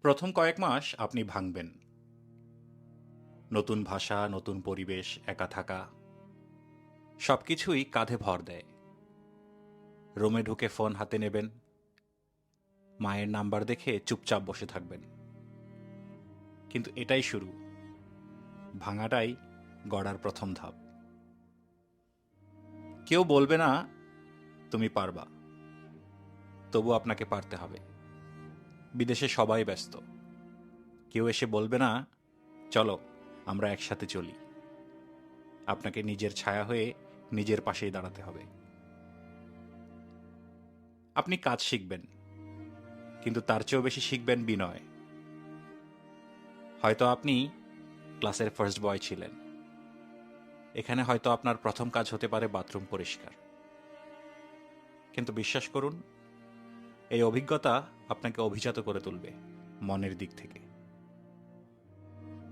প্রথম কয়েক মাস আপনি ভাঙবেন। নতুন ভাষা, নতুন পরিবেশ, একা থাকা সবকিছুই কাঁধে ভর দেয়। রুমে ঢুকে ফোন হাতে নেবেন, মায়ের নাম্বার দেখে চুপচাপ বসে থাকবেন। কিন্তু এটাই শুরু, ভাঙাটাই গড়ার প্রথম ধাপ। কেউ বলবে না তুমি পারবা, তবু আপনাকে পারতে হবে। বিদেশে সবাই ব্যস্ত, কেউ এসে বলবে না চলো আমরা একসাথে চলি। আপনাকে নিজের ছায়া হয়ে নিজের পাশেই দাঁড়াতে হবে। আপনি কাজ শিখবেন, কিন্তু তার চেয়েও বেশি শিখবেন বিনয়। হয়তো আপনি ক্লাসের ফার্স্ট বয় ছিলেন, এখানে হয়তো আপনার প্রথম কাজ হতে পারে বাথরুম পরিষ্কার। কিন্তু বিশ্বাস করুন, এই অভিজ্ঞতা আপনাকে অভিজাত করে তুলবে মনের দিক থেকে।